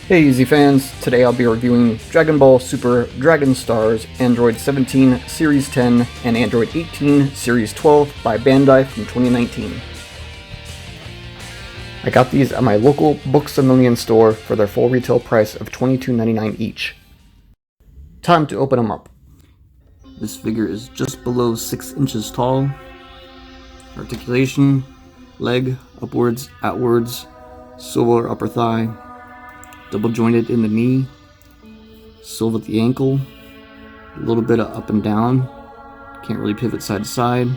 Hey Easy fans, today I'll be reviewing Dragon Ball Super Dragon Stars Android 17 Series 10 and Android 18 Series 12 by Bandai from 2019. I got these at my local Books A Million store for their full retail price of $22.99 each. Time to open them up. This figure is just below 6 inches tall. Articulation, leg, upwards, outwards, silver upper thigh, double jointed in the knee, silver at the ankle, a little bit of up and down, can't really pivot side to side,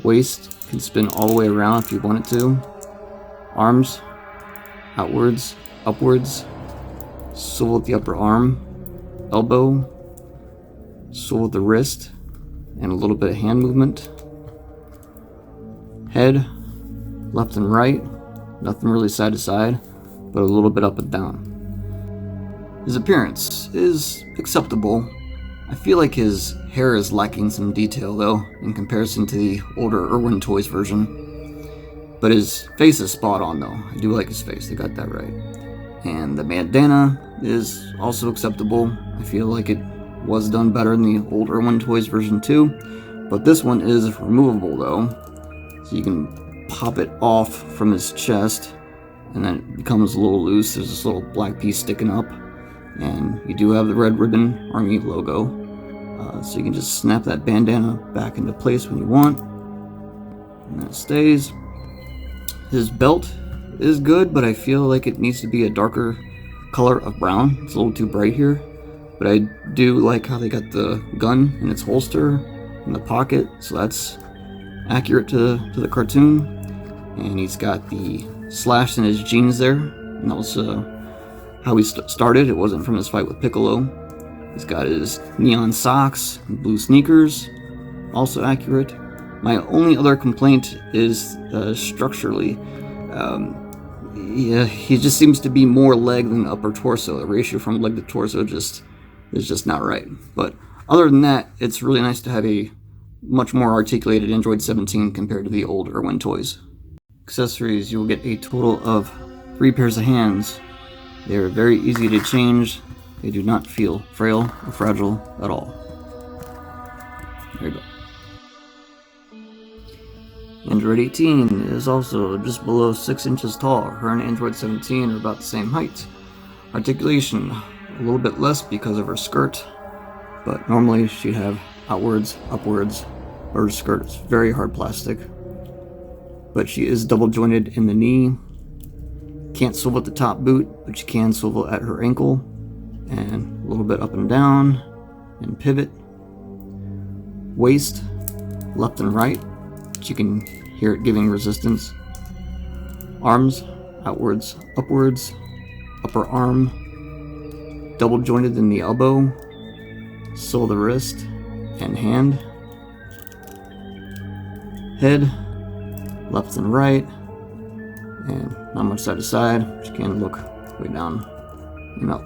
waist can spin all the way around if you want it to, arms, outwards, upwards, silver at the upper arm, elbow, silver at the wrist, and a little bit of hand movement, head, left and right, nothing really side to side, but a little bit up and down. His appearance is acceptable. I feel like his hair is lacking some detail though, in comparison to the older Irwin Toys version. But his face is spot on though. I do like his face, they got that right. And the bandana is also acceptable. I feel like it was done better than the old Irwin Toys version too. But this one is removable though. So you can pop it off from his chest, and then it becomes a little loose. There's this little black piece sticking up, and you do have the Red Ribbon Army logo, so you can just snap that bandana back into place when you want, and that stays. His belt is good, but I feel like it needs to be a darker color of brown. It's a little too bright here, but I do like how they got the gun in its holster in the pocket, so that's accurate to the cartoon. And he's got the slash in his jeans there, and that was how he started. It wasn't from his fight with Piccolo. He's got his neon socks and blue sneakers, also accurate. My only other complaint is structurally. Yeah, he just seems to be more leg than upper torso. The ratio from leg to torso is just not right. But other than that, it's really nice to have a much more articulated Android 17 compared to the old Irwin Toys. Accessories, you'll get a total of 3 pairs of hands. They are very easy to change. They do not feel frail or fragile at all. There you go. Android 18 is also just below 6 inches tall. Her and Android 17 are about the same height. Articulation, a little bit less because of her skirt, but normally she'd have outwards, upwards, or her skirt is very hard plastic. But she is double jointed in the knee. Can't swivel at the top boot, but she can swivel at her ankle, and a little bit up and down, and pivot. Waist, left and right, but you can hear it giving resistance. Arms, outwards, upwards, upper arm, double jointed in the elbow, sole of the wrist, and hand. Head, left and right, and not much side to side. She can look way down and up.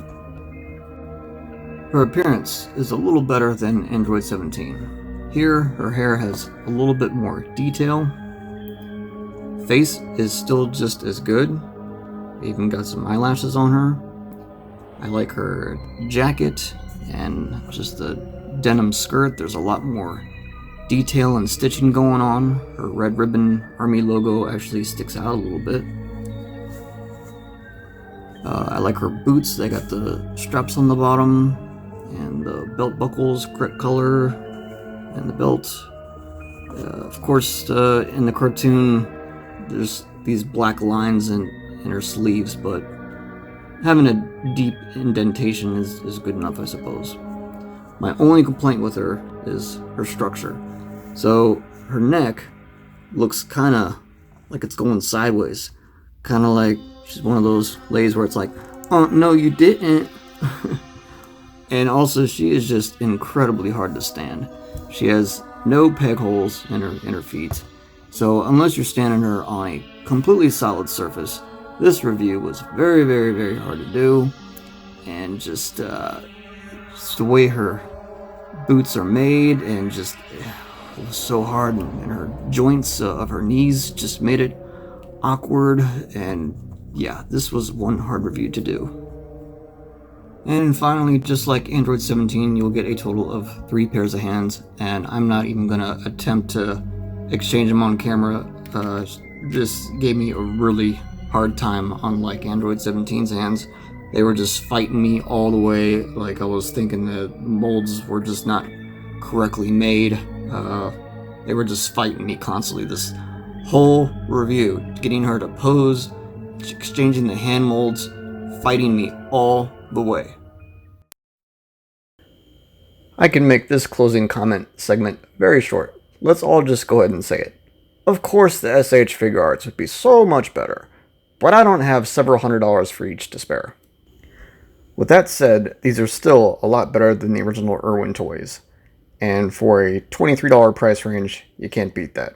Her appearance is a little better than Android 17. Here, her hair has a little bit more detail. Face is still just as good. Even got some eyelashes on her. I like her jacket and just the denim skirt. There's a lot more detail and stitching going on. Her Red Ribbon Army logo actually sticks out a little bit. I like her boots. They got the straps on the bottom, and the belt buckles, correct color, and the belt. Of course, in the cartoon, there's these black lines in her sleeves, but having a deep indentation is good enough, I suppose. My only complaint with her is her structure. So her neck looks kind of like it's going sideways. Kind of like she's one of those ladies where it's like, oh, no, you didn't. And also, she is just incredibly hard to stand. She has no peg holes in her feet. So unless you're standing her on a completely solid surface, this review was very, very, very hard to do. And just the way her boots are made, and just it was so hard, and her joints of her knees just made it awkward. And yeah, this was one hard review to do. And finally, just like Android 17, you'll get a total of 3 pairs of hands, and I'm not even going to attempt to exchange them on camera. This gave me a really hard time, unlike Android 17's hands. They were just fighting me all the way. Like, I was thinking the molds were just not correctly made. They were just fighting me constantly. This whole review, getting her to pose, exchanging the hand molds, fighting me all the way. I can make this closing comment segment very short. Let's all just go ahead and say it. Of course the SH figure arts would be so much better, but I don't have several $100s for each to spare. With that said, these are still a lot better than the original Irwin toys, and for a $23 price range, you can't beat that.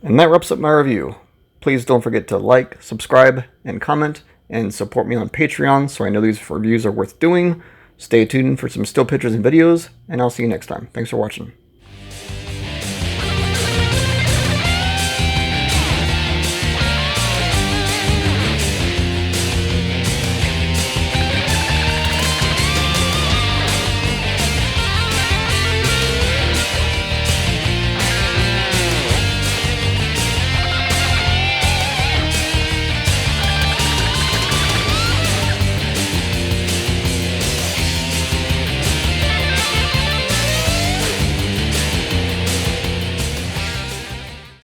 And that wraps up my review. Please don't forget to like, subscribe, and comment, and support me on Patreon so I know these reviews are worth doing. Stay tuned for some still pictures and videos, and I'll see you next time. Thanks for watching.